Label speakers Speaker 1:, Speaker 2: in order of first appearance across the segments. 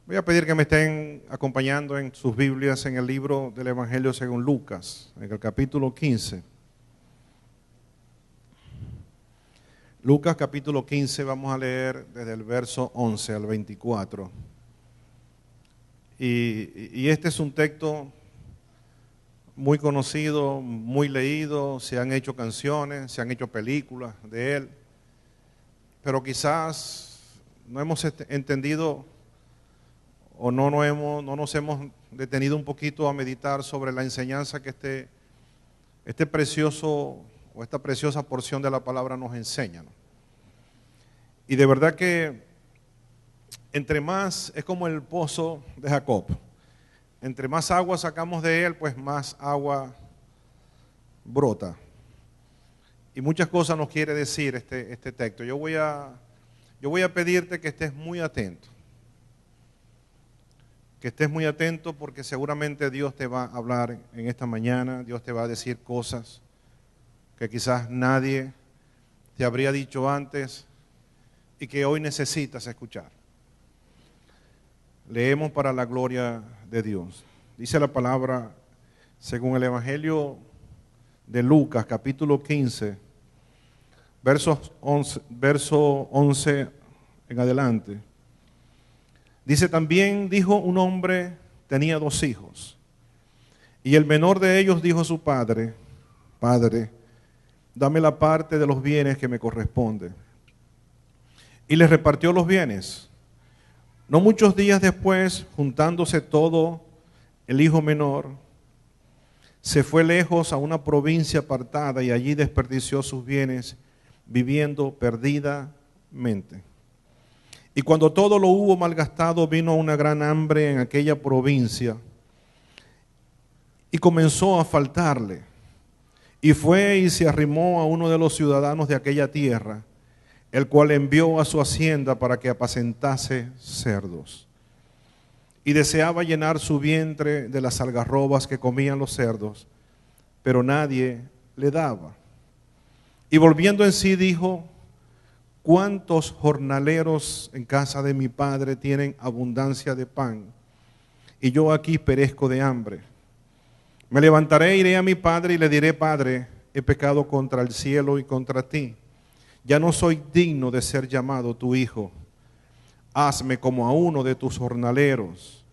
Speaker 1: Voy a pedir que me estén acompañando en sus Biblias en el libro del Evangelio según Lucas, en el capítulo 15. Lucas capítulo 15, vamos a leer desde el verso 11 al 24. Y este es un texto muy conocido, muy leído, se han hecho canciones, se han hecho películas de él, pero quizás no hemos entendido o no nos hemos detenido un poquito a meditar sobre la enseñanza que esta preciosa porción de la palabra nos enseña, ¿no? Y de verdad que entre más, es como el pozo de Jacob, entre más agua sacamos de él, pues más agua brota. Y muchas cosas nos quiere decir este texto. Yo voy a pedirte que estés muy atento. Que estés muy atento porque seguramente Dios te va a hablar en esta mañana, Dios te va a decir cosas que quizás nadie te habría dicho antes y que hoy necesitas escuchar. Leemos para la gloria de Dios. Dice la palabra según el Evangelio de Lucas, capítulo 15, verso 11 en adelante. Dice: también dijo un hombre, tenía 2 hijos, y el menor de ellos dijo a su padre: Padre, dame la parte de los bienes que me corresponde. Y le repartió los bienes. No muchos días después, juntándose todo, el hijo menor se fue lejos a una provincia apartada y allí desperdició sus bienes, viviendo perdidamente. Y cuando todo lo hubo malgastado, vino una gran hambre en aquella provincia y comenzó a faltarle. Y fue y se arrimó a uno de los ciudadanos de aquella tierra, el cual envió a su hacienda para que apacentase cerdos. Y deseaba llenar su vientre de las algarrobas que comían los cerdos, pero nadie le daba. Y volviendo en sí dijo: ¿cuántos jornaleros en casa de mi padre tienen abundancia de pan, y yo aquí perezco de hambre? Me levantaré, iré a mi padre y le diré: Padre, he pecado contra el cielo y contra ti. Ya no soy digno de ser llamado tu hijo. Hazme como a uno de tus jornaleros.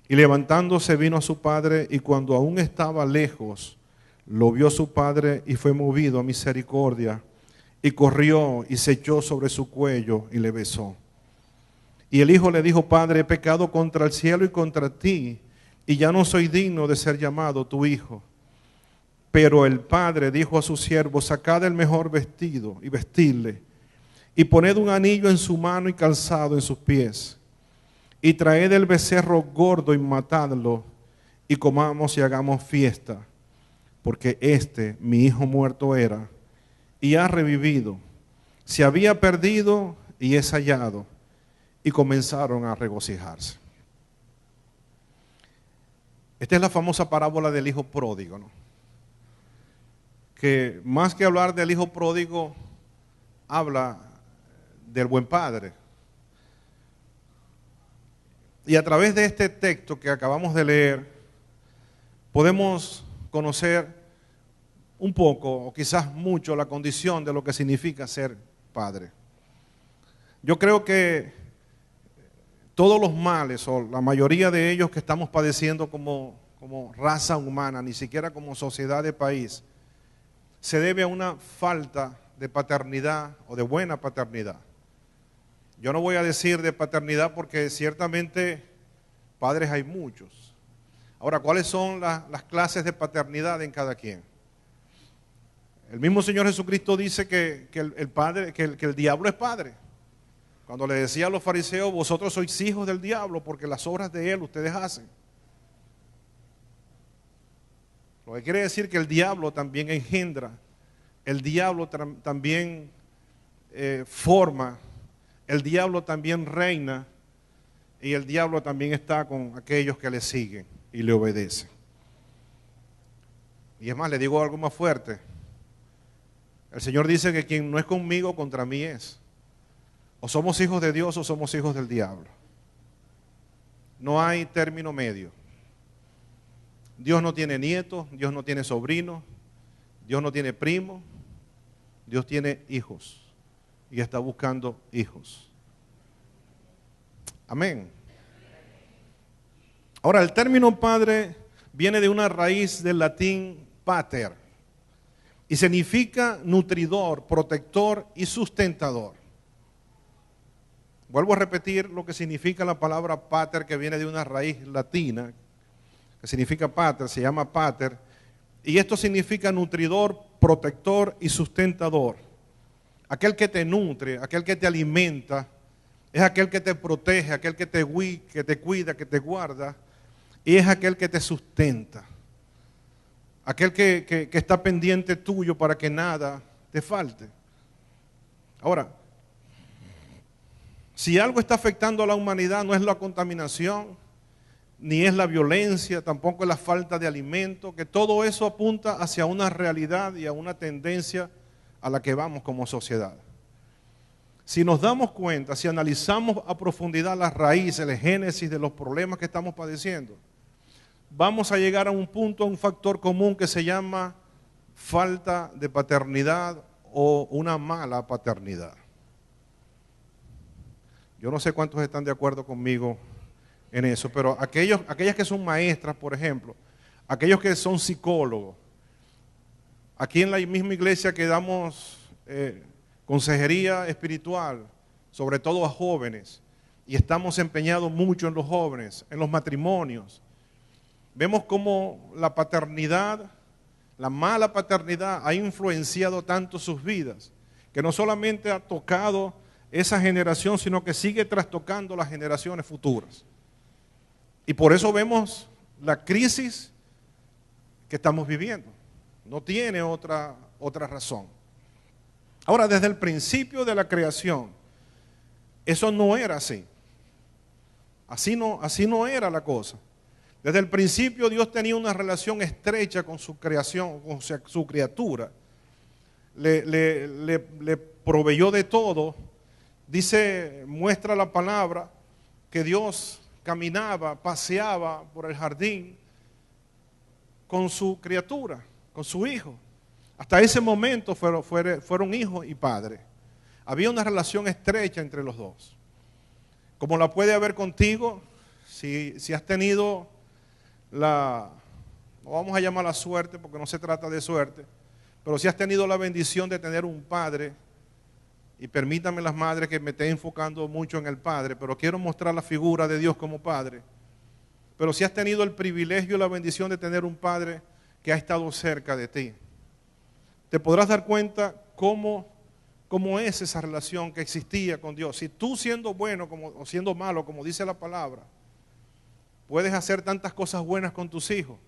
Speaker 1: Y levantándose vino a su padre, y cuando aún estaba lejos, lo vio su padre y fue movido a misericordia. Y corrió y se echó sobre su cuello y le besó. Y el hijo le dijo: Padre, he pecado contra el cielo y contra ti, y ya no soy digno de ser llamado tu hijo. Pero el padre dijo a sus siervos: sacad el mejor vestido y vestidle, y poned un anillo en su mano y calzado en sus pies, y traed el becerro gordo y matadlo, y comamos y hagamos fiesta, porque mi hijo muerto era, y ha revivido, se había perdido y es hallado. Y comenzaron a regocijarse. Esta es la famosa parábola del hijo pródigo, ¿no? Que más que hablar del hijo pródigo, habla del buen padre. Y a través de este texto que acabamos de leer, podemos conocer un poco, o quizás mucho, la condición de lo que significa ser padre. Yo creo que todos los males, o la mayoría de ellos que estamos padeciendo como raza humana, ni siquiera como sociedad de país, se debe a una falta de paternidad o de buena paternidad. Yo no voy a decir de paternidad porque ciertamente padres hay muchos. Ahora, ¿cuáles son las clases de paternidad en cada quien? El mismo Señor Jesucristo dice que el diablo es padre. Cuando le decía a los fariseos: vosotros sois hijos del diablo porque las obras de él ustedes hacen. Lo que quiere decir que el diablo también engendra, el diablo también forma, el diablo también reina, y el diablo también está con aquellos que le siguen y le obedecen. Y es más, le digo algo más fuerte. El Señor dice que quien no es conmigo, contra mí es. O somos hijos de Dios o somos hijos del diablo. No hay término medio. Dios no tiene nietos, Dios no tiene sobrinos, Dios no tiene primos, Dios tiene hijos y está buscando hijos. Amén. Ahora, el término padre viene de una raíz del latín pater y significa nutridor, protector y sustentador. Vuelvo a repetir lo que significa la palabra pater, que viene de una raíz latina, que significa pater, se llama pater, y esto significa nutridor, protector y sustentador. Aquel que te nutre, aquel que te alimenta, es aquel que te protege, aquel que te cuida, que te guarda, y es aquel que te sustenta. Aquel que está pendiente tuyo para que nada te falte. Ahora, si algo está afectando a la humanidad, no es la contaminación, ni es la violencia, tampoco es la falta de alimento, que todo eso apunta hacia una realidad y a una tendencia a la que vamos como sociedad. Si nos damos cuenta, si analizamos a profundidad las raíces, el génesis de los problemas que estamos padeciendo, vamos a llegar a un punto, a un factor común que se llama falta de paternidad o una mala paternidad. Yo no sé cuántos están de acuerdo conmigo en eso, pero aquellas que son maestras, por ejemplo, aquellos que son psicólogos, aquí en la misma iglesia que damos consejería espiritual, sobre todo a jóvenes, y estamos empeñados mucho en los jóvenes, en los matrimonios. Vemos cómo la paternidad, la mala paternidad ha influenciado tanto sus vidas, que no solamente ha tocado esa generación, sino que sigue trastocando las generaciones futuras. Y por eso vemos la crisis que estamos viviendo. No tiene otra razón. Ahora, desde el principio de la creación, eso no era así. Así no era la cosa. Desde el principio Dios tenía una relación estrecha con su creación, con su criatura. Le proveyó de todo. Muestra la palabra que Dios caminaba, paseaba por el jardín con su criatura, con su hijo. Hasta ese momento fueron hijo y padre. Había una relación estrecha entre los dos. Como la puede haber contigo, si has tenido no vamos a llamar la suerte porque no se trata de suerte, pero si has tenido la bendición de tener un padre, y permítanme las madres que me esté enfocando mucho en el padre, pero quiero mostrar la figura de Dios como padre. Pero si has tenido el privilegio y la bendición de tener un padre que ha estado cerca de ti, te podrás dar cuenta cómo es esa relación que existía con Dios. Si tú siendo bueno o siendo malo, como dice la palabra, puedes hacer tantas cosas buenas con tus hijos,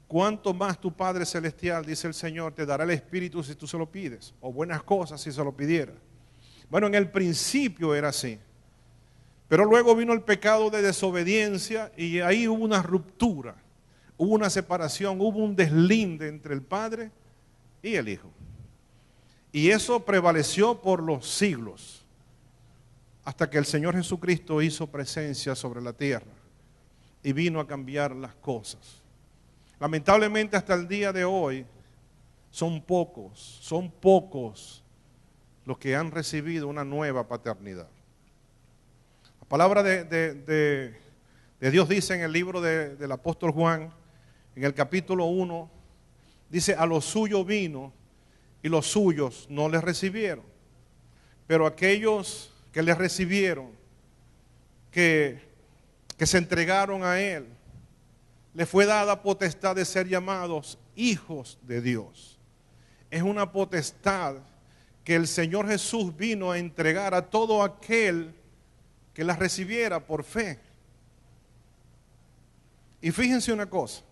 Speaker 1: ¿cuánto más tu Padre Celestial, dice el Señor, te dará el Espíritu si tú se lo pides? O buenas cosas si se lo pidiera. Bueno, en el principio era así. Pero luego vino el pecado de desobediencia y ahí hubo una ruptura, hubo una separación, hubo un deslinde entre el Padre y el Hijo. Y eso prevaleció por los siglos, hasta que el Señor Jesucristo hizo presencia sobre la tierra y vino a cambiar las cosas. Lamentablemente hasta el día de hoy son pocos los que han recibido una nueva paternidad. La palabra de Dios dice en el libro del apóstol Juan, en el capítulo 1, dice: a los suyos vino y los suyos no les recibieron. Pero aquellos que les recibieron, que se entregaron a Él, les fue dada potestad de ser llamados hijos de Dios. Es una potestad que el Señor Jesús vino a entregar a todo aquel que la recibiera por fe. Y fíjense una cosa.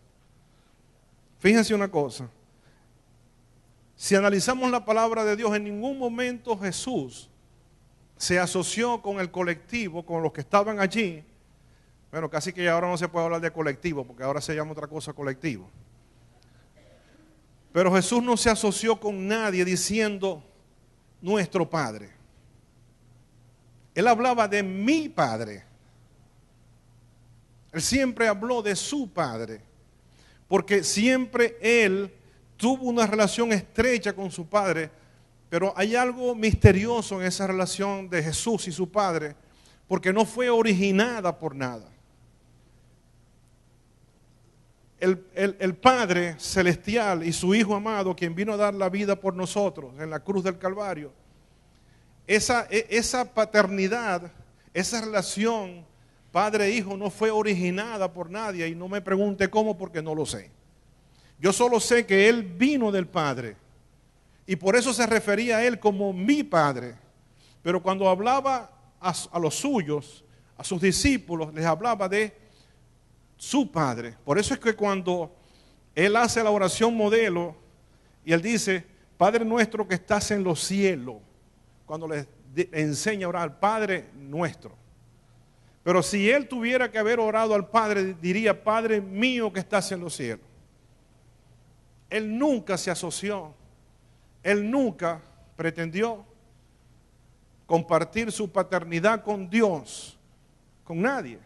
Speaker 1: Si analizamos la palabra de Dios, en ningún momento Jesús se asoció con el colectivo, con los que estaban allí. Bueno, casi que ahora no se puede hablar de colectivo, porque ahora se llama otra cosa colectivo. Pero Jesús no se asoció con nadie diciendo nuestro Padre. Él hablaba de mi Padre. Él siempre habló de su Padre, porque siempre Él tuvo una relación estrecha con su Padre, pero hay algo misterioso en esa relación de Jesús y su Padre, porque no fue originada por nada. El Padre celestial y su Hijo amado, quien vino a dar la vida por nosotros en la cruz del Calvario, esa paternidad, esa relación Padre-Hijo no fue originada por nadie, y no me pregunte cómo, porque no lo sé. Yo solo sé que Él vino del Padre, y por eso se refería a Él como mi Padre. Pero cuando hablaba a los suyos, a sus discípulos, les hablaba de su Padre. Por eso es que cuando Él hace la oración modelo y Él dice, Padre nuestro que estás en los cielos, cuando les enseña a orar, Padre nuestro. Pero si Él tuviera que haber orado al Padre, diría, Padre mío que estás en los cielos. Él nunca se asoció, Él nunca pretendió compartir su paternidad con Dios, con nadie.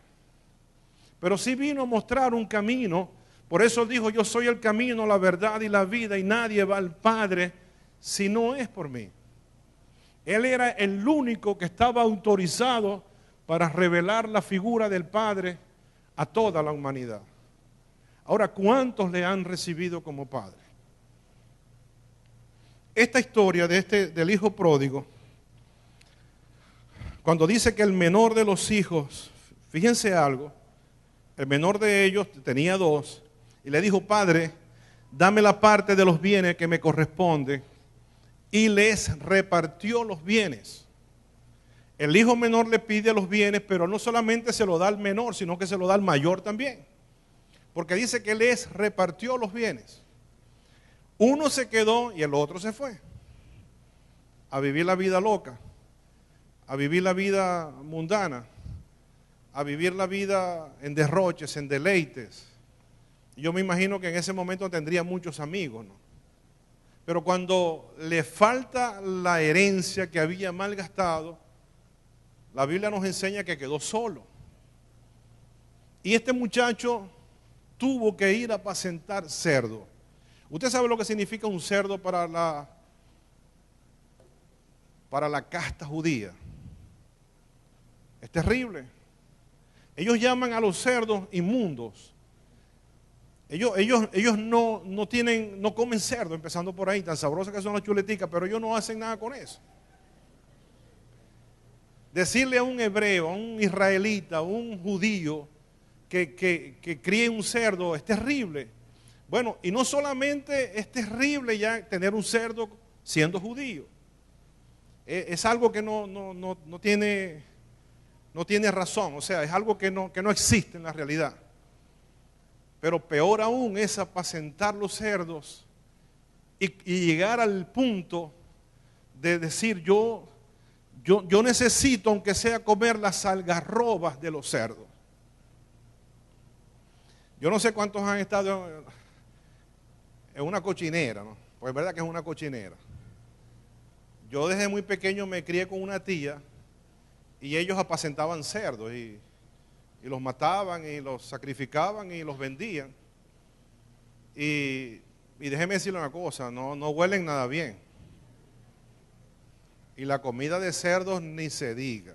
Speaker 1: Pero sí vino a mostrar un camino. Por eso dijo, yo soy el camino, la verdad y la vida, y nadie va al Padre si no es por mí. Él era el único que estaba autorizado para revelar la figura del Padre a toda la humanidad. Ahora, ¿cuántos le han recibido como Padre? Esta historia del hijo pródigo, cuando dice que el menor de los hijos, fíjense algo, el menor de ellos tenía 2 y le dijo, Padre, dame la parte de los bienes que me corresponde, y les repartió los bienes. El hijo menor le pide los bienes, pero no solamente se lo da al menor, sino que se lo da al mayor también, porque dice que les repartió los bienes. Uno se quedó y el otro se fue a vivir la vida loca, a vivir la vida mundana, a vivir la vida en derroches, en deleites. Yo me imagino que en ese momento tendría muchos amigos, ¿no? Pero cuando le falta la herencia que había malgastado, la Biblia nos enseña que quedó solo. Y este muchacho tuvo que ir a apacentar cerdo. ¿Usted sabe lo que significa un cerdo para la casta judía? Es terrible. Ellos llaman a los cerdos inmundos. Ellos no comen cerdo, empezando por ahí, tan sabrosas que son las chuleticas, pero ellos no hacen nada con eso. Decirle a un hebreo, a un israelita, a un judío que críe un cerdo es terrible. Bueno, y no solamente es terrible ya tener un cerdo siendo judío. Es algo que no tiene razón, o sea, es algo que no existe en la realidad. Pero peor aún es apacentar los cerdos y llegar al punto de decir, yo necesito, aunque sea, comer las algarrobas de los cerdos. Yo no sé cuántos han estado en una cochinera, ¿no? Pues es verdad que es una cochinera. Yo desde muy pequeño me crié con una tía y ellos apacentaban cerdos y los mataban y los sacrificaban y los vendían. Y déjeme decirle una cosa, no huelen nada bien. Y la comida de cerdos ni se diga.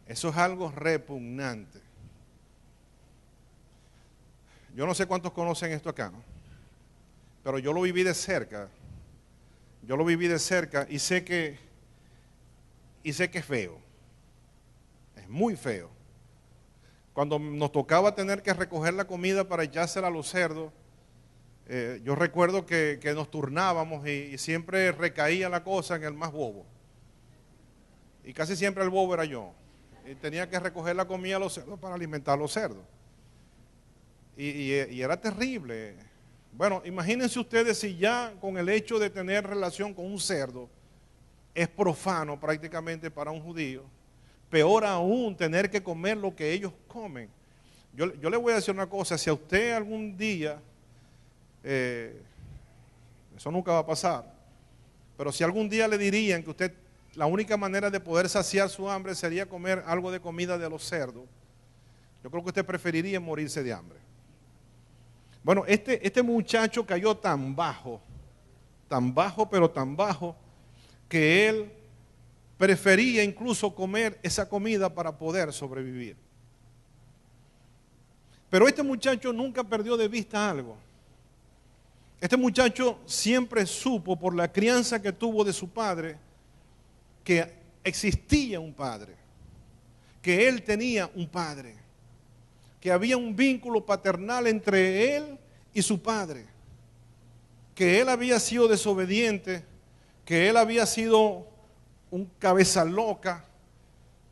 Speaker 1: Eso es algo repugnante. Yo no sé cuántos conocen esto acá, ¿no? Pero yo lo viví de cerca. Yo lo viví de cerca y sé que es feo. Es muy feo. Cuando nos tocaba tener que recoger la comida para echársela a los cerdos, yo recuerdo que nos turnábamos y siempre recaía la cosa en el más bobo. Y casi siempre el bobo era yo. Y tenía que recoger la comida a los cerdos para alimentar a los cerdos. Y era terrible. Bueno, imagínense ustedes si ya con el hecho de tener relación con un cerdo es profano prácticamente para un judío. Peor aún tener que comer lo que ellos comen. Yo le voy a decir una cosa, si a usted algún día, eso nunca va a pasar, pero si algún día le dirían que usted, la única manera de poder saciar su hambre sería comer algo de comida de los cerdos, Yo creo que usted preferiría morirse de hambre. Bueno, este muchacho cayó tan bajo, pero tan bajo, que él prefería incluso comer esa comida para poder sobrevivir. Pero este muchacho nunca perdió de vista algo. Este muchacho siempre supo, por la crianza que tuvo de su padre, que existía un padre, que él tenía un padre, que había un vínculo paternal entre él y su padre, que él había sido desobediente, que él había sido un cabeza loca,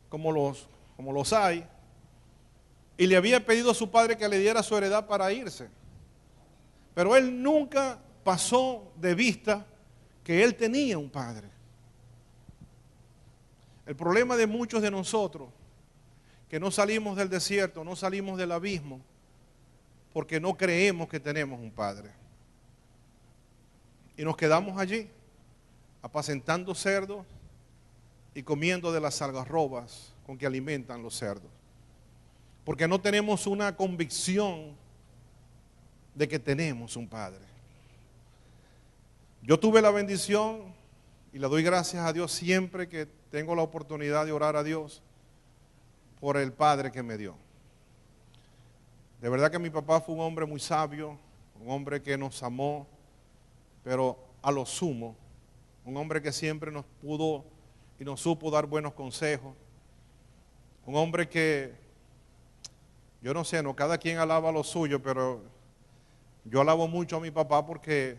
Speaker 1: como los hay, y le había pedido a su padre que le diera su heredad para irse. Pero él nunca pasó de vista que él tenía un padre. El problema de muchos de nosotros, que no salimos del desierto, no salimos del abismo, porque no creemos que tenemos un padre. Y nos quedamos allí, apacentando cerdos y comiendo de las algarrobas con que alimentan los cerdos. Porque no tenemos una convicción de que tenemos un padre. Yo tuve la bendición y le doy gracias a Dios siempre que tengo la oportunidad de orar a Dios por el padre que me dio. De verdad que mi papá fue un hombre muy sabio, un hombre que nos amó, pero a lo sumo, un hombre que siempre nos pudo y nos supo dar buenos consejos, un hombre que, yo no sé, no cada quien alaba lo suyo, pero yo alabo mucho a mi papá porque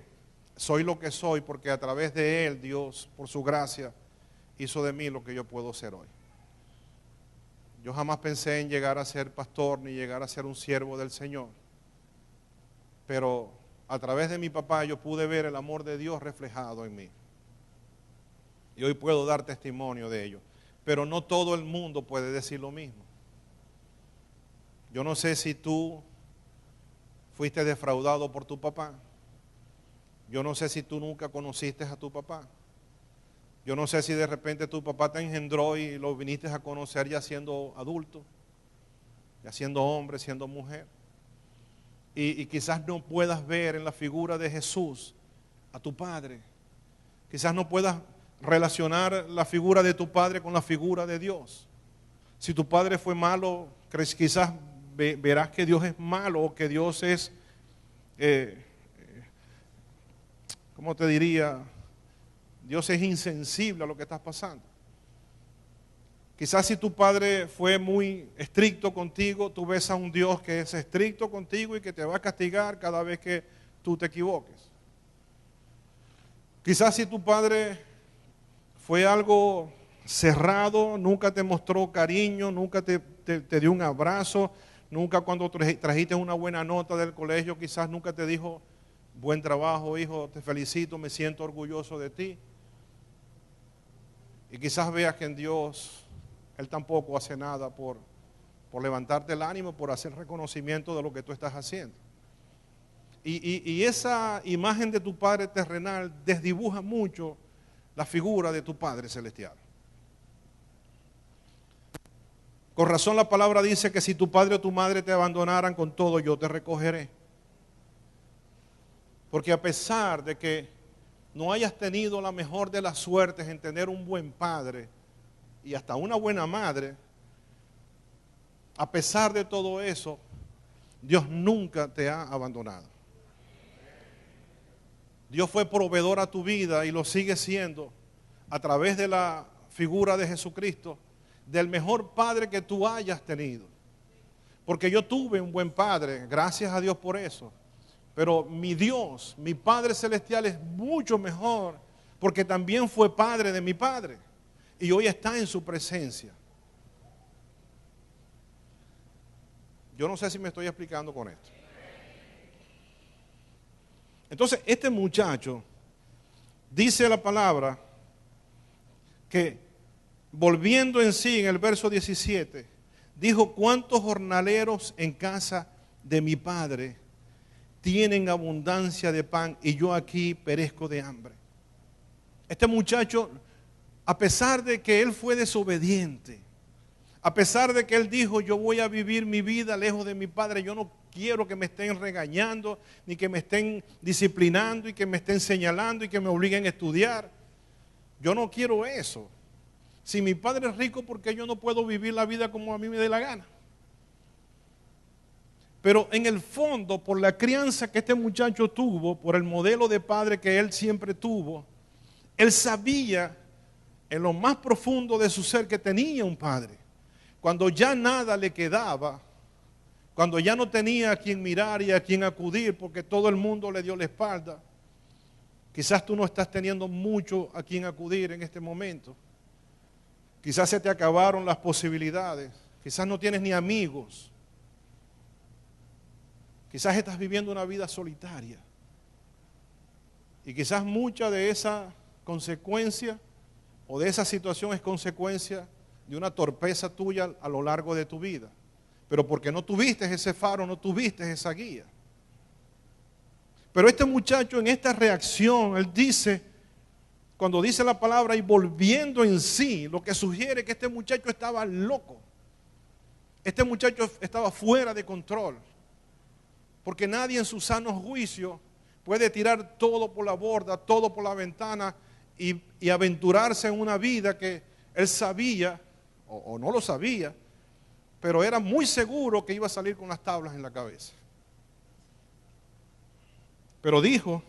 Speaker 1: soy lo que soy, porque a través de él, Dios, por su gracia, hizo de mí lo que yo puedo ser hoy. Yo jamás pensé en llegar a ser pastor ni llegar a ser un siervo del Señor, pero a través de mi papá yo pude ver el amor de Dios reflejado en mí. Y hoy puedo dar testimonio de ello. Pero no todo el mundo puede decir lo mismo. Yo no sé si tú fuiste defraudado por tu papá. Yo no sé si tú nunca conociste a tu papá. Yo no sé si de repente tu papá te engendró y lo viniste a conocer ya siendo adulto, ya siendo hombre, siendo mujer. Y quizás no puedas ver en la figura de Jesús a tu padre. Quizás no puedas relacionar la figura de tu padre con la figura de Dios. Si tu padre fue malo, quizás verás que Dios es malo o que Dios es, ¿cómo te diría? Dios es insensible a lo que estás pasando. Quizás si tu padre fue muy estricto contigo, tú ves a un Dios que es estricto contigo y que te va a castigar cada vez que tú te equivoques. Quizás si tu padre fue algo cerrado, nunca te mostró cariño, nunca te dio un abrazo, nunca cuando trajiste una buena nota del colegio, quizás nunca te dijo, buen trabajo, hijo, te felicito, me siento orgulloso de ti. Y quizás veas que en Dios Él tampoco hace nada por levantarte el ánimo, por hacer reconocimiento de lo que tú estás haciendo. Y esa imagen de tu Padre terrenal desdibuja mucho la figura de tu Padre celestial. Con razón la palabra dice que si tu padre o tu madre te abandonaran, con todo yo te recogeré. Porque a pesar de que no hayas tenido la mejor de las suertes en tener un buen padre y hasta una buena madre, a pesar de todo eso, Dios nunca te ha abandonado. Dios fue proveedor a tu vida y lo sigue siendo a través de la figura de Jesucristo, del mejor padre que tú hayas tenido. Porque yo tuve un buen padre, gracias a Dios por eso. Pero mi Dios, mi Padre Celestial es mucho mejor porque también fue padre de mi padre y hoy está en su presencia. Yo no sé si me estoy explicando con esto. Entonces, este muchacho, dice la palabra, que volviendo en sí en el verso 17, dijo, ¿cuántos jornaleros en casa de mi padre tienen abundancia de pan y yo aquí perezco de hambre? Este muchacho, a pesar de que él fue desobediente, A pesar de que él dijo, yo voy a vivir mi vida lejos de mi padre, yo no quiero que me estén regañando, ni que me estén disciplinando y que me estén señalando y que me obliguen a estudiar. Yo no quiero eso. Si mi padre es rico, ¿por qué yo no puedo vivir la vida como a mí me dé la gana? Pero en el fondo, por la crianza que este muchacho tuvo, por el modelo de padre que él siempre tuvo, él sabía en lo más profundo de su ser que tenía un padre. Cuando ya nada le quedaba, cuando ya no tenía a quien mirar y a quien acudir porque todo el mundo le dio la espalda, quizás tú no estás teniendo mucho a quien acudir en este momento. Quizás se te acabaron las posibilidades, quizás no tienes ni amigos. Quizás estás viviendo una vida solitaria. Y quizás mucha de esa consecuencia o de esa situación es consecuencia de una torpeza tuya a lo largo de tu vida. Pero porque no tuviste ese faro, no tuviste esa guía. Pero este muchacho en esta reacción, él dice, cuando dice la palabra y volviendo en sí, lo que sugiere que este muchacho estaba loco. Este muchacho estaba fuera de control. Porque nadie en su sano juicio puede tirar todo por la borda, todo por la ventana y aventurarse en una vida que él sabía, o no lo sabía, pero era muy seguro que iba a salir con las tablas en la cabeza. Pero dijo,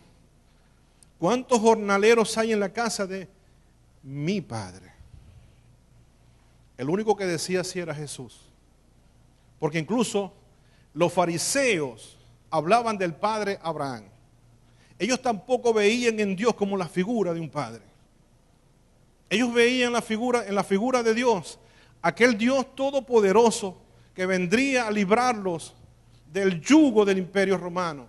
Speaker 1: ¿cuántos jornaleros hay en la casa de mi padre? El único que decía así era Jesús. Porque incluso los fariseos hablaban del padre Abraham. Ellos tampoco veían en Dios como la figura de un padre. Ellos veían en la figura de Dios, aquel Dios todopoderoso que vendría a librarlos del yugo del imperio romano,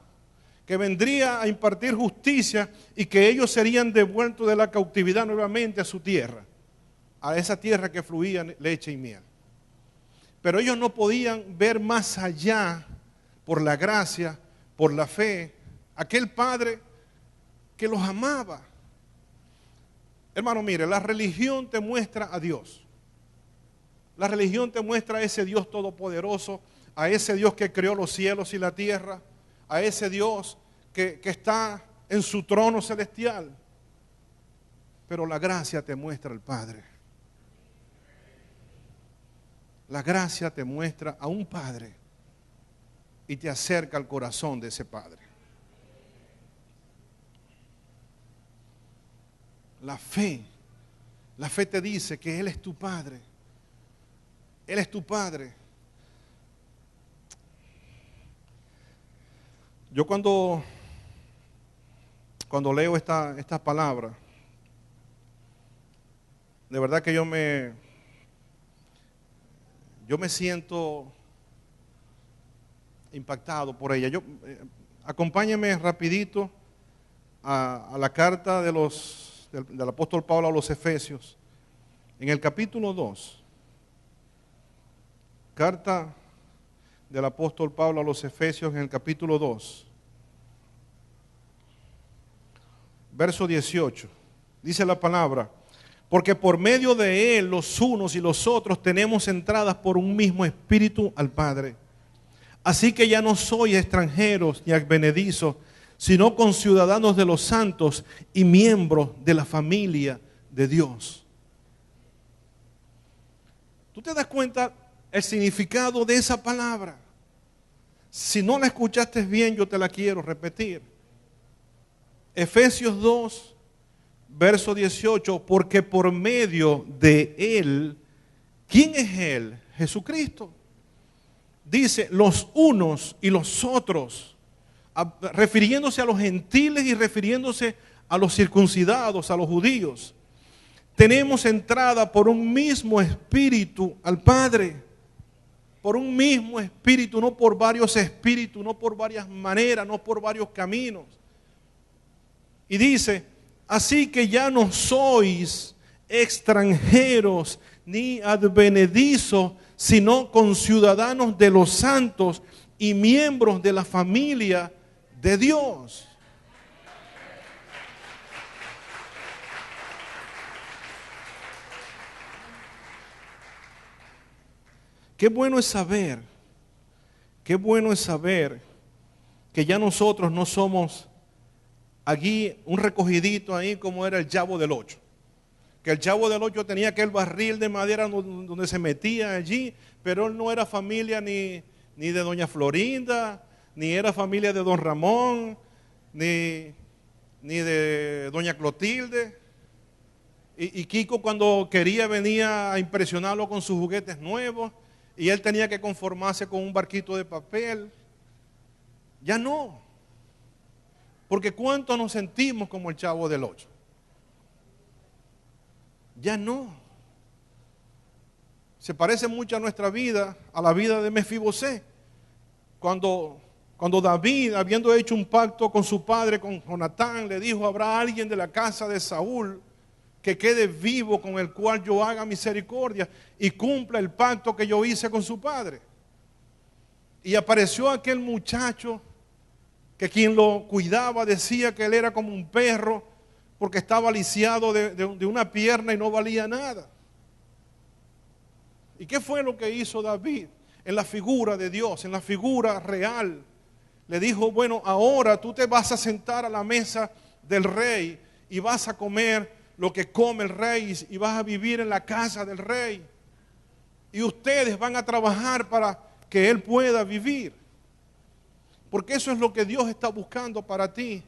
Speaker 1: que vendría a impartir justicia y que ellos serían devueltos de la cautividad nuevamente a su tierra, a esa tierra que fluía leche y miel. Pero ellos no podían ver más allá por la gracia, por la fe, aquel Padre que los amaba. Hermano, mire, la religión te muestra a Dios. La religión te muestra a ese Dios todopoderoso, a ese Dios que creó los cielos y la tierra, a ese Dios que está en su trono celestial. Pero la gracia te muestra al Padre. La gracia te muestra a un Padre y te acerca al corazón de ese Padre. La fe te dice que Él es tu Padre. Él es tu Padre. Yo cuando leo esta palabra, de verdad que yo me siento impactado por ella. Acompáñenme rapidito a la carta del apóstol Pablo a los Efesios, en el capítulo 2. Carta del apóstol Pablo a los Efesios en el capítulo 2. Verso 18. Dice la palabra, porque por medio de Él los unos y los otros tenemos entradas por un mismo espíritu al Padre. Así que ya no sois extranjeros ni advenedizos, sino conciudadanos de los santos y miembros de la familia de Dios. ¿Tú te das cuenta el significado de esa palabra? Si no la escuchaste bien, yo te la quiero repetir. Efesios 2, verso 18, porque por medio de Él, ¿quién es Él? Jesucristo. Dice los unos y los otros, refiriéndose a los gentiles y refiriéndose a los circuncidados, a los judíos. Tenemos entrada por un mismo espíritu al Padre, por un mismo espíritu, no por varios espíritus, no por varias maneras, no por varios caminos. Y dice, así que ya no sois extranjeros ni advenedizos, sino conciudadanos de los santos y miembros de la familia de Dios. Qué bueno es saber, qué bueno es saber que ya nosotros no somos aquí un recogidito ahí como era el Chavo del Ocho. Que el Chavo del Ocho tenía aquel barril de madera donde se metía allí, pero él no era familia ni de doña Florinda, ni era familia de don Ramón, ni de doña Clotilde. Y Kiko cuando quería venía a impresionarlo con sus juguetes nuevos y él tenía que conformarse con un barquito de papel. Ya no. Porque ¿cuánto nos sentimos como el Chavo del Ocho? Ya no. Se parece mucho a nuestra vida, a la vida de Mefibosé. Cuando David, habiendo hecho un pacto con su padre, con Jonatán, le dijo, habrá alguien de la casa de Saúl que quede vivo con el cual yo haga misericordia y cumpla el pacto que yo hice con su padre. Y apareció aquel muchacho que quien lo cuidaba decía que él era como un perro porque estaba lisiado de una pierna y no valía nada. ¿Y qué fue lo que hizo David? En la figura de Dios, en la figura real, le dijo, bueno, ahora tú te vas a sentar a la mesa del rey y vas a comer lo que come el rey y vas a vivir en la casa del rey. Y ustedes van a trabajar para que él pueda vivir. Porque eso es lo que Dios está buscando para ti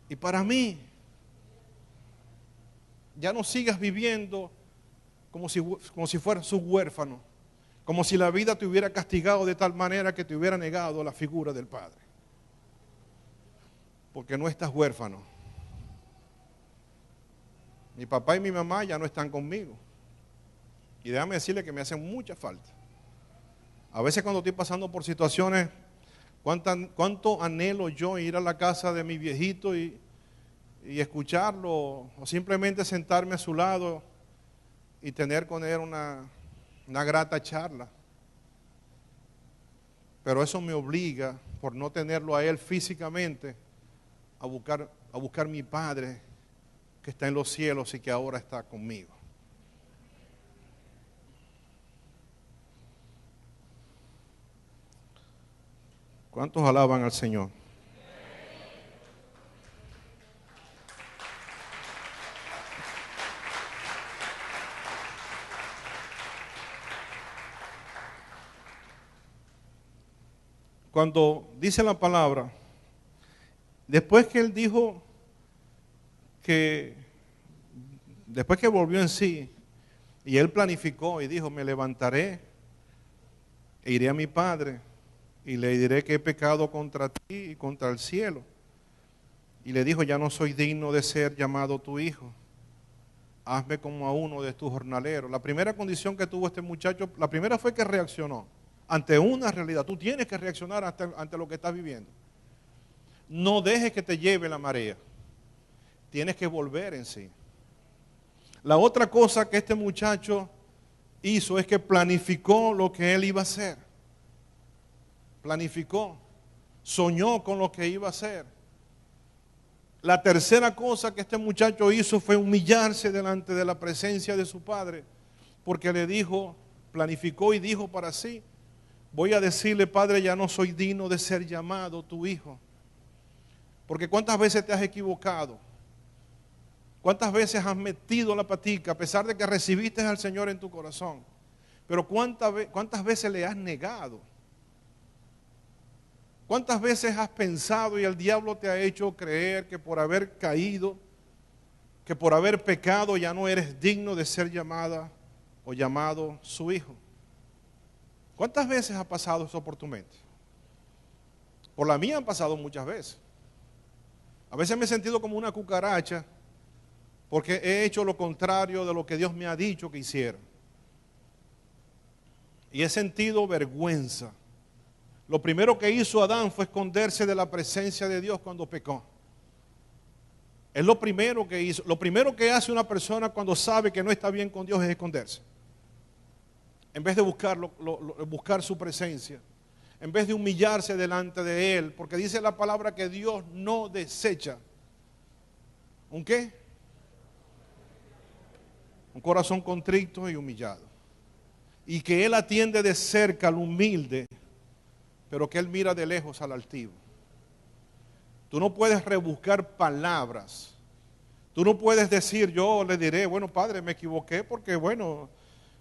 Speaker 1: y para mí. Ya no sigas viviendo como si fueras un huérfano, como si la vida te hubiera castigado de tal manera que te hubiera negado la figura del Padre. Porque no estás huérfano. Mi papá y mi mamá ya no están conmigo. Y déjame decirle que me hacen mucha falta. A veces cuando estoy pasando por situaciones, cuánto anhelo yo ir a la casa de mi viejito y escucharlo, o simplemente sentarme a su lado y tener con él una grata charla. Pero eso me obliga, por no tenerlo a él físicamente, a buscar mi Padre que está en los cielos y que ahora está conmigo. ¿Cuántos alaban al Señor? Cuando dice la palabra, después que él dijo después que volvió en sí, y él planificó y dijo, me levantaré e iré a mi padre y le diré que he pecado contra ti y contra el cielo. Y le dijo, ya no soy digno de ser llamado tu hijo. Hazme como a uno de tus jornaleros. La primera condición que tuvo este muchacho, la primera fue que reaccionó ante una realidad. Tú tienes que reaccionar ante lo que estás viviendo. No dejes que te lleve la marea. Tienes que volver en sí. La otra cosa que este muchacho hizo es que planificó lo que él iba a hacer. Planificó, soñó con lo que iba a hacer. La tercera cosa que este muchacho hizo fue humillarse delante de la presencia de su padre, porque le dijo, planificó y dijo para sí, voy a decirle, Padre, ya no soy digno de ser llamado tu hijo. Porque ¿cuántas veces te has equivocado? ¿Cuántas veces has metido la patica a pesar de que recibiste al Señor en tu corazón? Pero ¿cuántas veces le has negado? ¿Cuántas veces has pensado y el diablo te ha hecho creer que por haber caído, que por haber pecado ya no eres digno de ser llamada o llamado su hijo? ¿Cuántas veces ha pasado eso por tu mente? Por la mía han pasado muchas veces. A veces me he sentido como una cucaracha porque he hecho lo contrario de lo que Dios me ha dicho que hiciera. Y he sentido vergüenza. Lo primero que hizo Adán fue esconderse de la presencia de Dios cuando pecó. Es lo primero que hizo. Lo primero que hace una persona cuando sabe que no está bien con Dios es esconderse. En vez de buscar su presencia. En vez de humillarse delante de Él. Porque dice la palabra que Dios no desecha. ¿Un qué? Un corazón contrito y humillado. y que Él atiende de cerca al humilde, pero que Él mira de lejos al altivo. Tú no puedes rebuscar palabras. Tú no puedes decir, yo le diré, bueno, Padre, me equivoqué porque, bueno,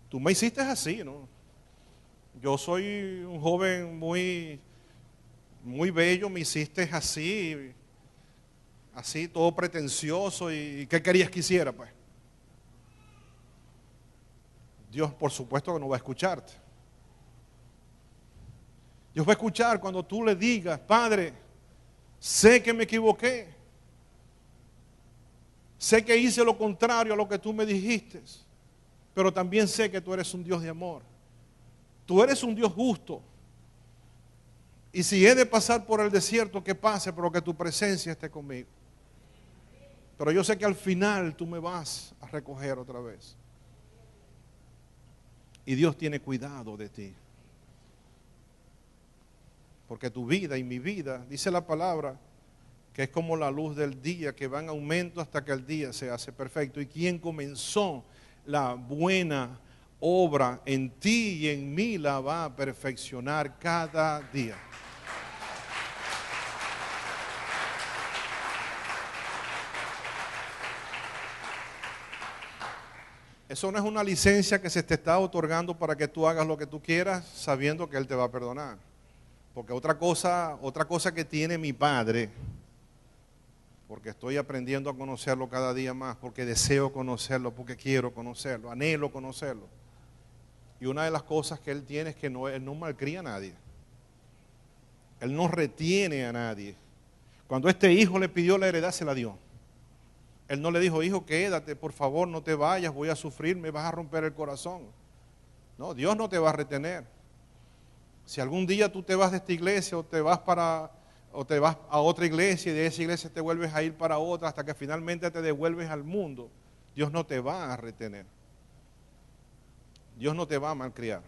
Speaker 1: tú me hiciste así, ¿no? Yo soy un joven muy bello, me hiciste así, todo pretencioso, y ¿qué querías que hiciera, pues? Dios, por supuesto, que no va a escucharte. Dios va a escuchar cuando tú le digas, Padre, sé que me equivoqué. Sé que hice lo contrario a lo que tú me dijiste, pero también sé que tú eres un Dios de amor. Tú eres un Dios justo. Y si he de pasar por el desierto, que pase, pero que tu presencia esté conmigo. Pero yo sé que al final tú me vas a recoger otra vez. Y Dios tiene cuidado de ti. Porque tu vida y mi vida, dice la palabra, que es como la luz del día, que va en aumento hasta que el día se hace perfecto. Y quien comenzó la buena obra en ti y en mí la va a perfeccionar cada día. Eso no es una licencia que se te está otorgando para que tú hagas lo que tú quieras sabiendo que Él te va a perdonar. Porque otra cosa que tiene mi Padre, porque estoy aprendiendo a conocerlo cada día más, porque deseo conocerlo, porque quiero conocerlo, anhelo conocerlo. Y una de las cosas que Él tiene es que Él no malcría a nadie. Él no retiene a nadie. Cuando este hijo le pidió la heredad, se la dio. Él no le dijo, hijo, quédate, por favor, no te vayas, voy a sufrir, me vas a romper el corazón. No, Dios no te va a retener. Si algún día tú te vas de esta iglesia o te vas a otra iglesia y de esa iglesia te vuelves a ir para otra hasta que finalmente te devuelves al mundo, Dios no te va a retener. Dios no te va a malcriar.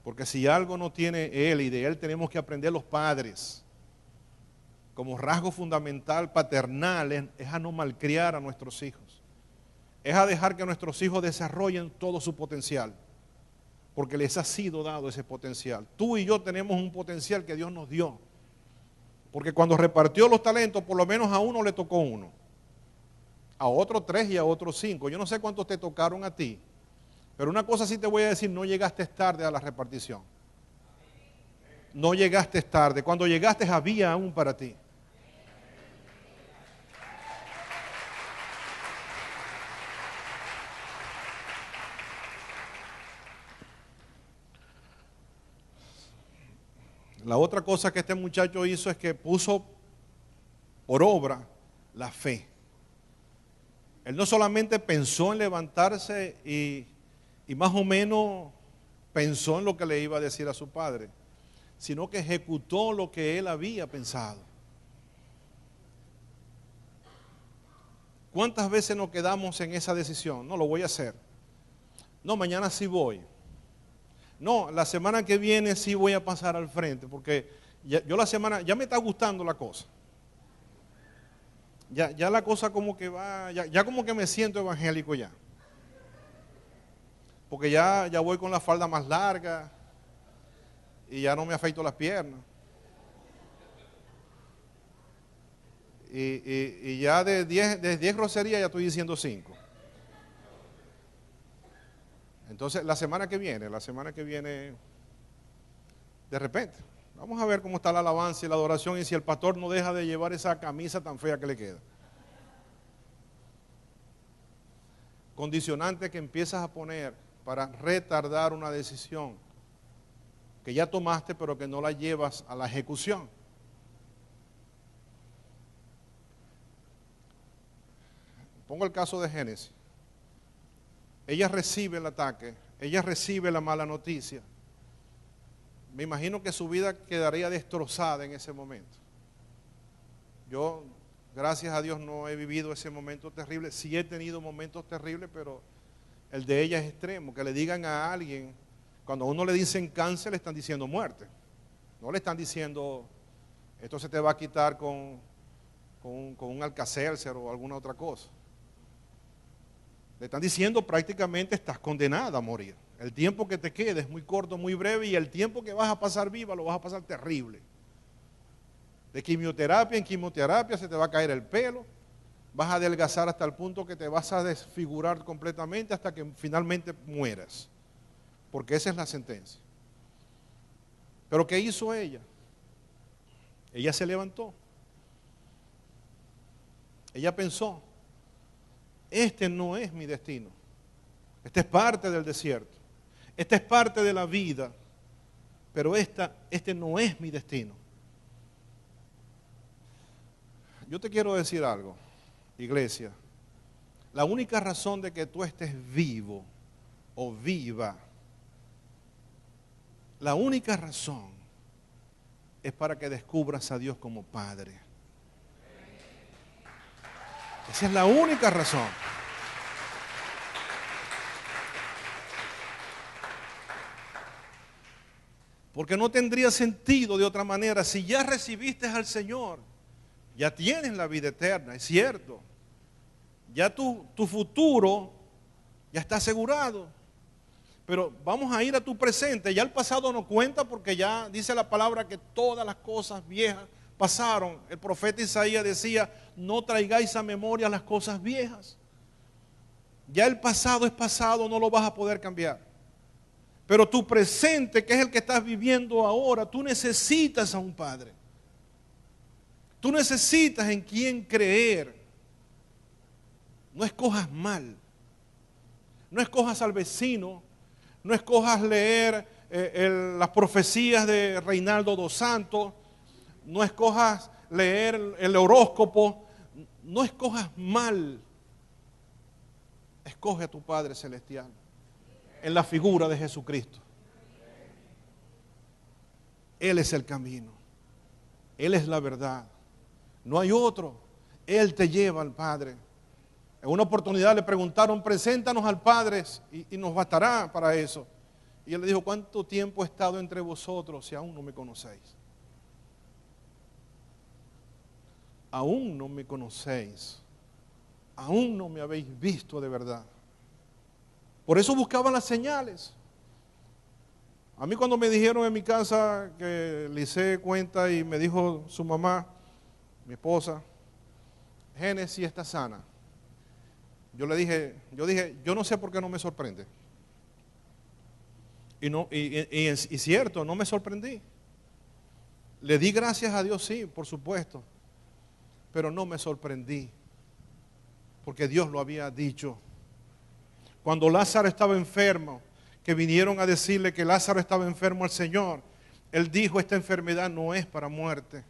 Speaker 1: Porque si algo no tiene Él, y de Él tenemos que aprender los padres, como rasgo fundamental paternal, es a no malcriar a nuestros hijos. Es a dejar que nuestros hijos desarrollen todo su potencial. Porque les ha sido dado ese potencial. Tú y yo tenemos un potencial que Dios nos dio. Porque cuando repartió los talentos, por lo menos a uno le tocó uno. A otro 3 y a otro 5. Yo no sé cuántos te tocaron a ti. Pero una cosa sí te voy a decir, no llegaste tarde a la repartición. No llegaste tarde. Cuando llegaste había aún para ti. La otra cosa que este muchacho hizo es que puso por obra la fe. Él no solamente pensó en levantarse y más o menos pensó en lo que le iba a decir a su padre, sino que ejecutó lo que él había pensado. ¿Cuántas veces nos quedamos en esa decisión? No, lo voy a hacer. No, mañana sí voy. No, la semana que viene sí voy a pasar al frente, porque ya me está gustando la cosa. Ya la cosa como que va, ya como que me siento evangélico ya. Porque ya voy con la falda más larga y ya no me afeito las piernas. Y ya de 10 groserías ya estoy diciendo 5. Entonces, la semana que viene, de repente, vamos a ver cómo está la alabanza y la adoración y si el pastor no deja de llevar esa camisa tan fea que le queda. Condicionante que empiezas a poner para retardar una decisión que ya tomaste pero que no la llevas a la ejecución. Pongo el caso de Génesis. Ella recibe el ataque, ella recibe la mala noticia. Me imagino que su vida quedaría destrozada en ese momento. Yo, gracias a Dios, no he vivido ese momento terrible. Sí he tenido momentos terribles, pero el de ella es extremo. Que le digan a alguien, cuando a uno le dicen cáncer, le están diciendo muerte. No le están diciendo, esto se te va a quitar con un Alka-Seltzer o alguna otra cosa. Le están diciendo prácticamente estás condenada a morir. El tiempo que te quede es muy corto, muy breve, y el tiempo que vas a pasar viva lo vas a pasar terrible. De quimioterapia en quimioterapia se te va a caer el pelo, vas a adelgazar hasta el punto que te vas a desfigurar completamente hasta que finalmente mueras. Porque esa es la sentencia. Pero ¿qué hizo ella? Ella se levantó. Ella pensó, este no es mi destino. Este es parte del desierto. Esta es parte de la vida. Pero este no es mi destino. Yo te quiero decir algo, iglesia. La única razón de que tú estés vivo o viva, la única razón es para que descubras a Dios como Padre. Esa es la única razón. Porque no tendría sentido de otra manera. Si ya recibiste al Señor, ya tienes la vida eterna, es cierto. Ya tu futuro ya está asegurado. Pero vamos a ir a tu presente. Ya el pasado no cuenta porque ya dice la palabra que todas las cosas viejas pasaron. El profeta Isaías decía, no traigáis a memoria las cosas viejas. Ya el pasado es pasado, no lo vas a poder cambiar. Pero tu presente, que es el que estás viviendo ahora, tú necesitas a un Padre. Tú necesitas en quién creer. No escojas mal. No escojas al vecino. No escojas leer las profecías de Reinaldo dos Santos. No escojas leer el horóscopo. No escojas mal. Escoge a tu Padre Celestial en la figura de Jesucristo. Él es el camino. Él es la verdad. No hay otro. Él te lleva al Padre. En una oportunidad le preguntaron, preséntanos al Padre y nos bastará para eso. Y él le dijo, ¿cuánto tiempo he estado entre vosotros si aún no me conocéis? Aún no me conocéis. Aún no me habéis visto de verdad. Por eso buscaban las señales. A mí cuando me dijeron en mi casa que le hice cuenta y me dijo su mamá, mi esposa, Génesis está sana. Yo dije, yo no sé por qué no me sorprende. Y cierto, no me sorprendí. Le di gracias a Dios, sí, por supuesto. Pero no me sorprendí. Porque Dios lo había dicho. Cuando Lázaro estaba enfermo, que vinieron a decirle que Lázaro estaba enfermo al Señor, Él dijo, esta enfermedad no es para muerte.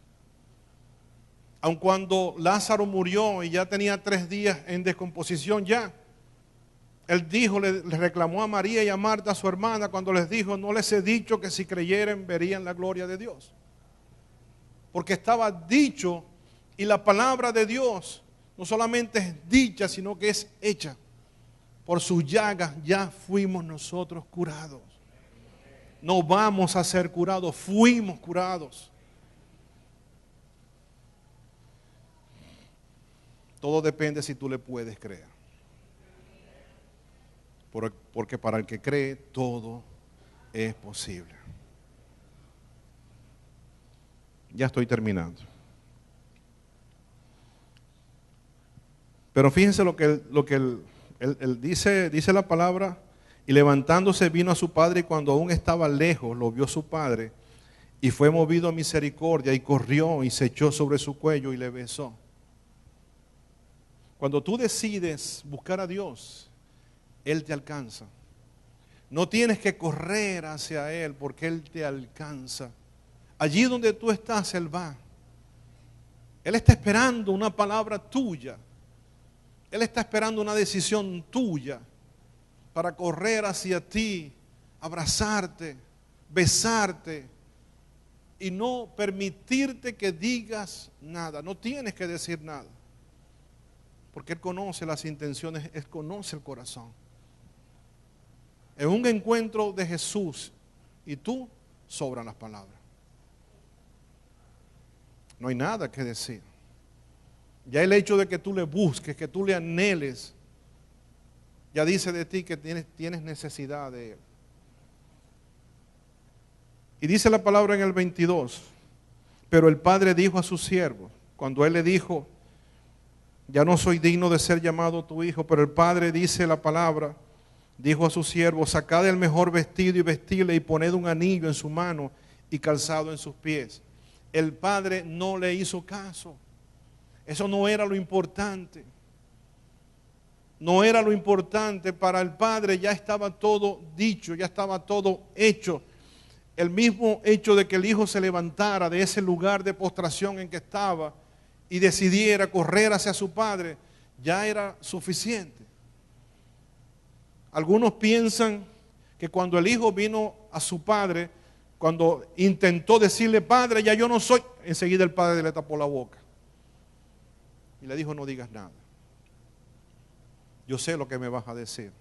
Speaker 1: Aun cuando Lázaro murió y ya tenía 3 días en descomposición ya, Él dijo, le reclamó a María y a Marta, su hermana, cuando les dijo, no les he dicho que si creyeren verían la gloria de Dios. Porque estaba dicho y la palabra de Dios no solamente es dicha, sino que es hecha. Por sus llagas ya fuimos nosotros curados. No vamos a ser curados, fuimos curados. Todo depende si tú le puedes creer. Porque para el que cree, todo es posible. Ya estoy terminando. Pero fíjense lo que él dice la palabra, y levantándose vino a su padre, y cuando aún estaba lejos lo vio su padre, y fue movido a misericordia, y corrió y se echó sobre su cuello y le besó. Cuando tú decides buscar a Dios, Él te alcanza. No tienes que correr hacia Él porque Él te alcanza. Allí donde tú estás, Él va. Él está esperando una palabra tuya. Él está esperando una decisión tuya para correr hacia ti, abrazarte, besarte y no permitirte que digas nada. No tienes que decir nada. Porque Él conoce las intenciones, Él conoce el corazón. En un encuentro de Jesús y tú, sobran las palabras. No hay nada que decir. Ya el hecho de que tú le busques, que tú le anheles, ya dice de ti que tienes necesidad de Él. Y dice la palabra en el 22, pero el padre dijo a su siervo, cuando él le dijo, ya no soy digno de ser llamado tu hijo, pero el padre dice la palabra, dijo a su siervo, sacad el mejor vestido y vestirle y poned un anillo en su mano y calzado en sus pies. El padre no le hizo caso. Eso no era lo importante. No era lo importante. Para el padre ya estaba todo dicho, ya estaba todo hecho. El mismo hecho de que el hijo se levantara de ese lugar de postración en que estaba y decidiera correr hacia su padre, ya era suficiente. Algunos piensan que cuando el hijo vino a su padre, cuando intentó decirle, padre, ya yo no soy, enseguida el padre le tapó la boca y le dijo, no digas nada. Yo sé lo que me vas a decir.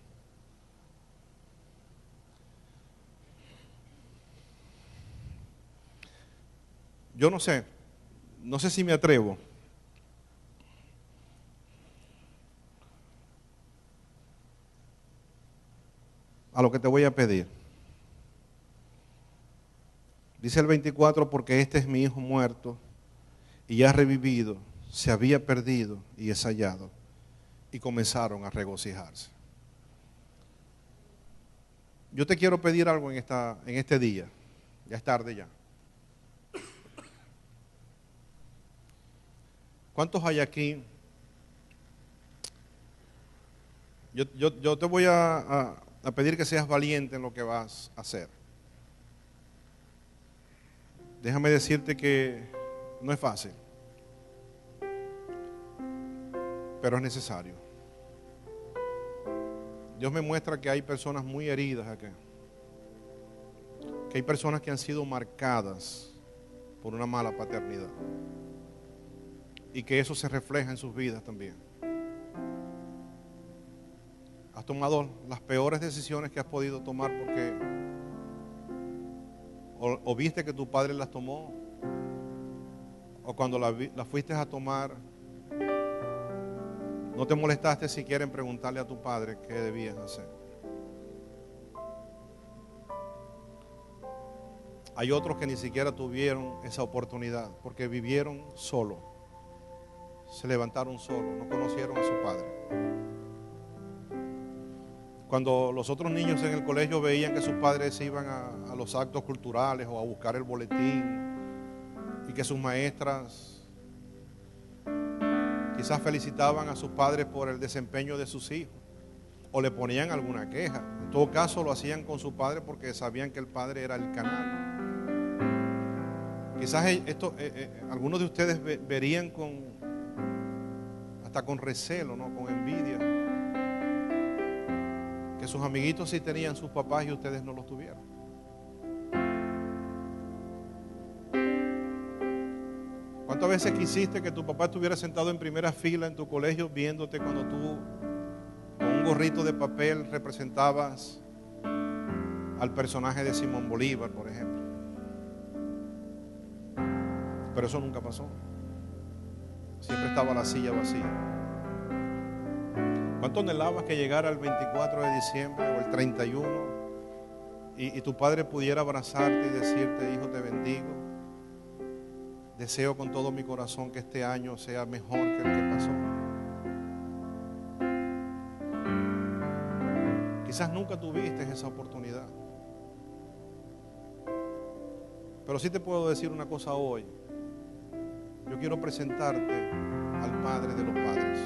Speaker 1: Yo no sé si me atrevo a lo que te voy a pedir. Dice el 24, porque este es mi hijo muerto y ya ha revivido, se había perdido y es hallado. Y comenzaron a regocijarse. Yo te quiero pedir algo en este día, ya es tarde ya. ¿Cuántos hay aquí? Yo te voy a pedir que seas valiente en lo que vas a hacer. Déjame decirte que no es fácil, pero es necesario. Dios me muestra que hay personas muy heridas acá, que hay personas que han sido marcadas por una mala paternidad y que eso se refleja en sus vidas también. Has tomado las peores decisiones que has podido tomar porque o viste que tu padre las tomó, o cuando las fuiste a tomar no te molestaste siquiera en preguntarle a tu padre qué debías hacer. Hay otros que ni siquiera tuvieron esa oportunidad porque vivieron solo, se levantaron solos, no conocieron a su padre. Cuando los otros niños en el colegio veían que sus padres se iban a los actos culturales o a buscar el boletín y que sus maestras quizás felicitaban a sus padres por el desempeño de sus hijos o le ponían alguna queja. En todo caso lo hacían con su padre porque sabían que el padre era el canal. Quizás algunos de ustedes verían hasta con recelo, ¿no? Con envidia, que sus amiguitos sí tenían sus papás y ustedes no los tuvieron. ¿Cuántas veces quisiste que tu papá estuviera sentado en primera fila en tu colegio viéndote cuando tú con un gorrito de papel representabas al personaje de Simón Bolívar, por ejemplo? Pero eso nunca pasó. Siempre estaba la silla vacía. ¿Cuánto anhelabas que llegara el 24 de diciembre o el 31 y tu padre pudiera abrazarte y decirte, hijo, te bendigo? Deseo con todo mi corazón que este año sea mejor que el que pasó. Quizás nunca tuviste esa oportunidad. Pero sí te puedo decir una cosa hoy. Yo quiero presentarte al Padre de los padres.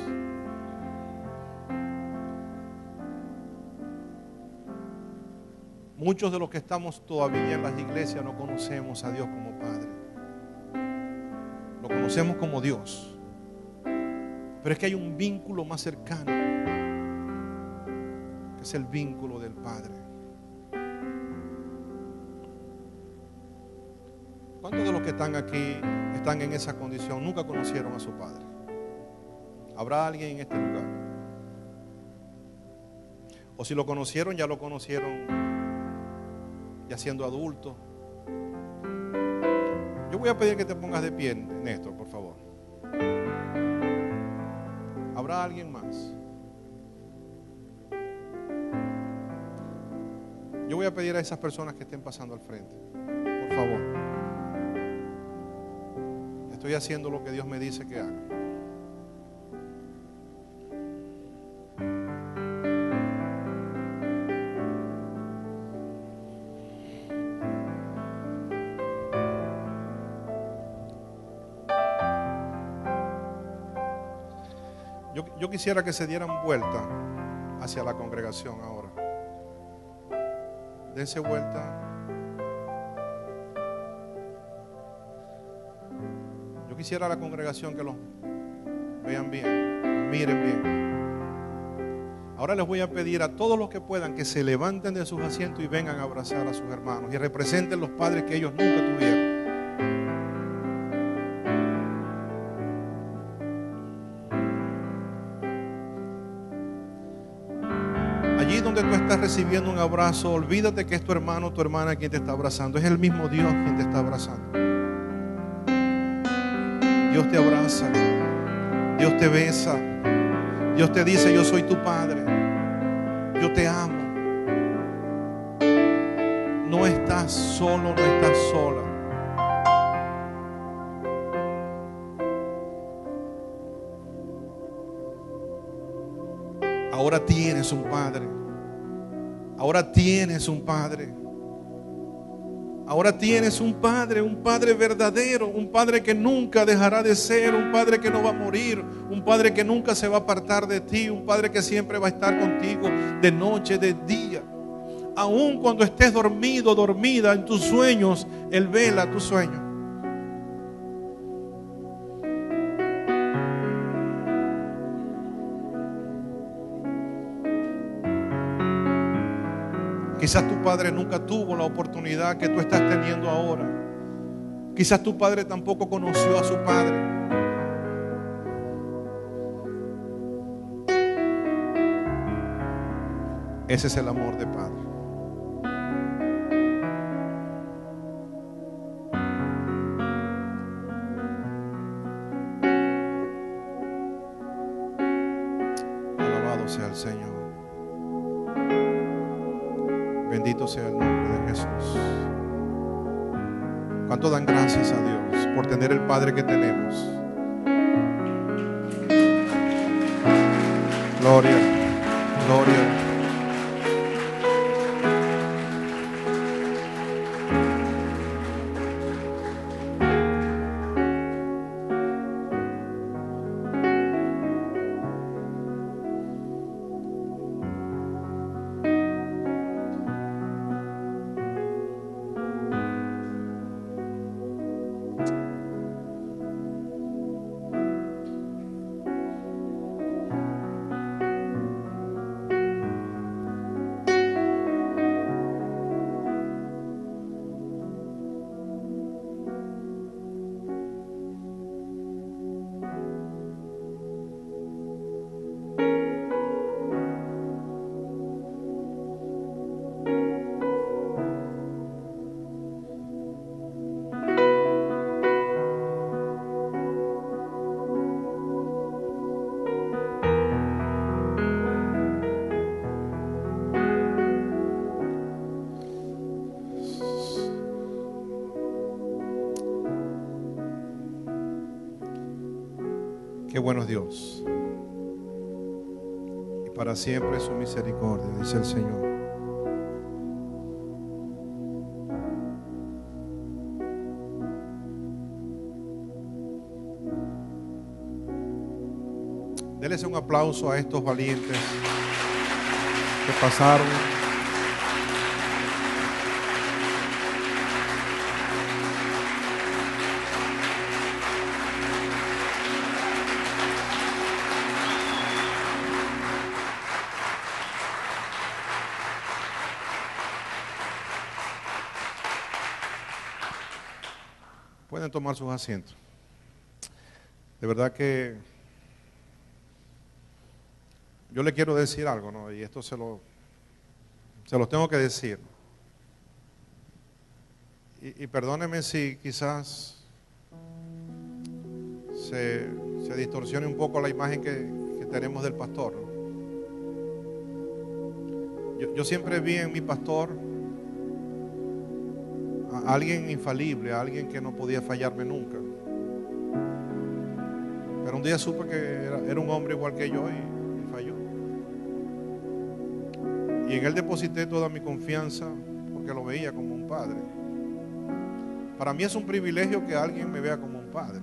Speaker 1: Muchos de los que estamos todavía en las iglesias no conocemos a Dios como Padre. Lo conocemos como Dios. Pero es que hay un vínculo más cercano, que es el vínculo del Padre. ¿Cuántos de los que están aquí están en esa condición? Nunca conocieron a su Padre. ¿Habrá alguien en este lugar? O si lo conocieron, ya lo conocieron ya siendo adulto. Yo voy a pedir que te pongas de pie, Néstor, por favor. ¿Habrá alguien más? Yo voy a pedir a esas personas que estén pasando al frente. por favor. Estoy haciendo lo que Dios me dice que haga. Yo quisiera que se dieran vuelta hacia la congregación ahora. Dense vuelta. Yo quisiera a la congregación que los vean bien, miren bien. Ahora les voy a pedir a todos los que puedan que se levanten de sus asientos y vengan a abrazar a sus hermanos y representen los padres que ellos nunca tuvieron. Allí donde tú estás recibiendo un abrazo, olvídate que es tu hermano o tu hermana quien te está abrazando. Es el mismo Dios quien te está abrazando. Dios te abraza, Dios te besa, Dios te dice: yo soy tu padre, yo te amo. No estás solo, no estás sola. Ahora tienes un padre. Ahora tienes un padre. Ahora tienes un padre verdadero, un padre que nunca dejará de ser, un padre que no va a morir, un padre que nunca se va a apartar de ti, un padre que siempre va a estar contigo de noche, de día. Aun cuando estés dormido, dormida en tus sueños, Él vela tus sueños. Quizás tu padre nunca tuvo la oportunidad que tú estás teniendo ahora. Quizás tu padre tampoco conoció a su padre. Ese es el amor de padre. Alabado sea el Señor. Bendito sea el nombre de Jesús. ¿Cuánto dan gracias a Dios por tener el Padre que tenemos? Gloria, gloria. Qué bueno es Dios. Y para siempre su misericordia, dice el Señor. Déles un aplauso a estos valientes que pasaron. Pueden tomar sus asientos. De verdad que yo le quiero decir algo, ¿no? Y esto se los tengo que decir. Y perdónenme si quizás se distorsione un poco la imagen que tenemos del pastor, ¿no? Yo siempre vi en mi pastor a alguien infalible, a alguien que no podía fallarme nunca. Pero un día supe que era un hombre igual que yo y falló. Y en él deposité toda mi confianza porque lo veía como un padre. Para mí es un privilegio que alguien me vea como un padre.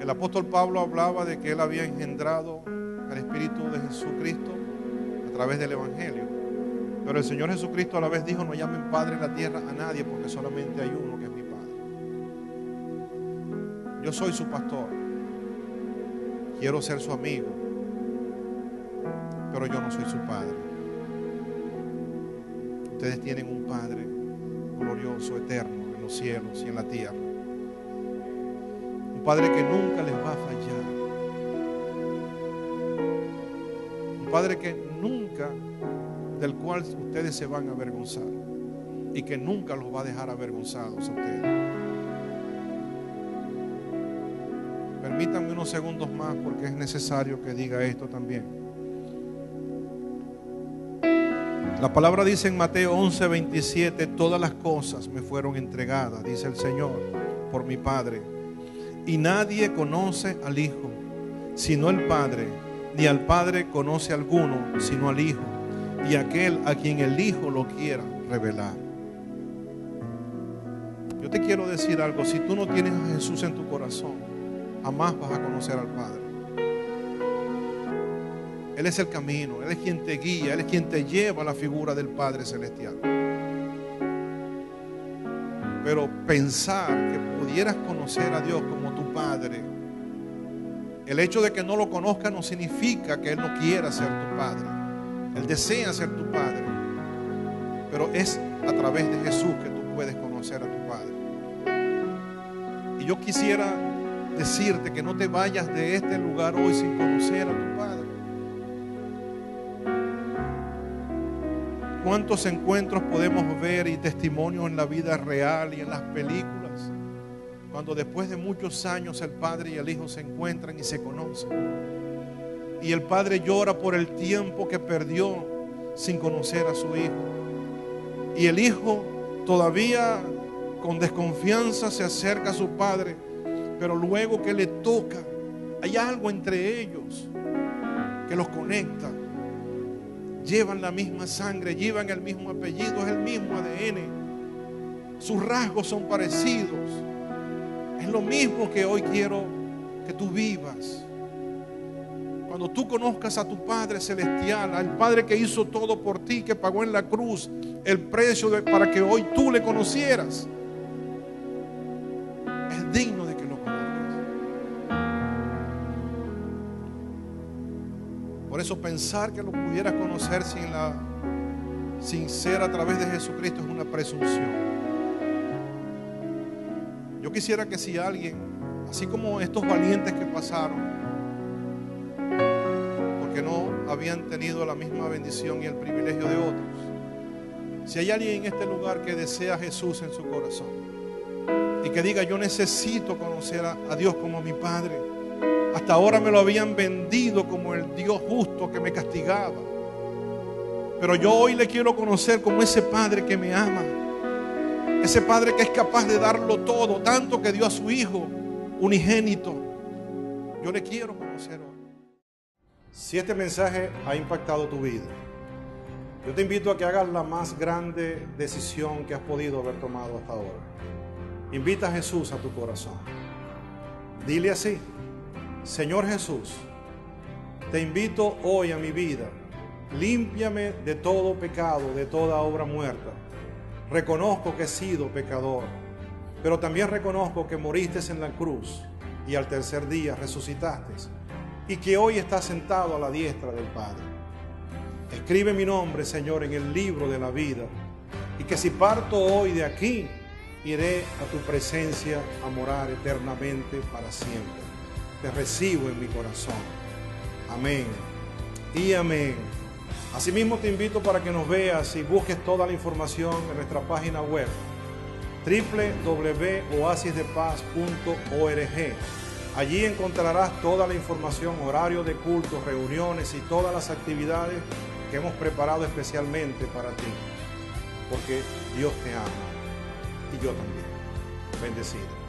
Speaker 1: El apóstol Pablo hablaba de que él había engendrado al Espíritu de Jesucristo a través del Evangelio. Pero el Señor Jesucristo a la vez dijo: no llamen Padre en la tierra a nadie, porque solamente hay uno, que es mi Padre. Yo soy su pastor. Quiero ser su amigo, pero yo no soy su padre. Ustedes tienen un Padre glorioso, eterno, en los cielos y en la tierra. Un Padre que nunca les va a fallar. Un Padre que nunca, del cual ustedes se van a avergonzar, y que nunca los va a dejar avergonzados a ustedes. Permítanme unos segundos más, porque es necesario que diga esto también. La palabra dice en Mateo 11:27: todas las cosas me fueron entregadas, dice el Señor, por mi Padre. Y nadie conoce al Hijo sino el Padre, ni al Padre conoce a alguno sino al Hijo, y aquel a quien el Hijo lo quiera revelar. Yo te quiero decir algo: si tú no tienes a Jesús en tu corazón, jamás vas a conocer al Padre. Él es el camino, Él es quien te guía, Él es quien te lleva a la figura del Padre Celestial. Pero pensar que pudieras conocer a Dios como tu Padre, el hecho de que no lo conozcas no significa que Él no quiera ser tu Padre. Él desea ser tu Padre, pero es a través de Jesús que tú puedes conocer a tu Padre. Y yo quisiera decirte que no te vayas de este lugar hoy sin conocer a tu Padre. ¿Cuántos encuentros podemos ver y testimonios en la vida real y en las películas, cuando después de muchos años el Padre y el Hijo se encuentran y se conocen? Y el Padre llora por el tiempo que perdió sin conocer a su Hijo. Y el Hijo todavía con desconfianza se acerca a su Padre, pero luego que le toca, hay algo entre ellos que los conecta. Llevan la misma sangre, llevan el mismo apellido, es el mismo ADN. Sus rasgos son parecidos. Es lo mismo que hoy quiero que tú vivas. Cuando tú conozcas a tu Padre Celestial, al Padre que hizo todo por ti, que pagó en la cruz el precio para que hoy tú le conocieras, es digno de que lo conozcas. Por eso pensar que lo pudieras conocer sin ser a través de Jesucristo es una presunción. Yo quisiera que si alguien, así como estos valientes que pasaron, porque no habían tenido la misma bendición y el privilegio de otros, si hay alguien en este lugar que desea a Jesús en su corazón y que diga: yo necesito conocer a Dios como mi Padre. Hasta ahora me lo habían vendido como el Dios justo que me castigaba, pero yo hoy le quiero conocer como ese Padre que me ama, ese Padre que es capaz de darlo todo, tanto que dio a su Hijo unigénito. Yo le quiero conocer hoy. Si este mensaje ha impactado tu vida, yo te invito a que hagas la más grande decisión que has podido haber tomado hasta ahora. Invita a Jesús a tu corazón. Dile así: Señor Jesús, te invito hoy a mi vida. Límpiame de todo pecado, de toda obra muerta. Reconozco que he sido pecador, pero también reconozco que moriste en la cruz y al tercer día resucitaste, y que hoy estás sentado a la diestra del Padre. Escribe mi nombre, Señor, en el libro de la vida, y que si parto hoy de aquí, iré a tu presencia a morar eternamente para siempre. Te recibo en mi corazón. Amén y amén. Asimismo te invito para que nos veas y busques toda la información en nuestra página web www.oasisdepaz.org. Allí encontrarás toda la información, horario de cultos, reuniones y todas las actividades que hemos preparado especialmente para ti, porque Dios te ama. Y yo también. Bendecido.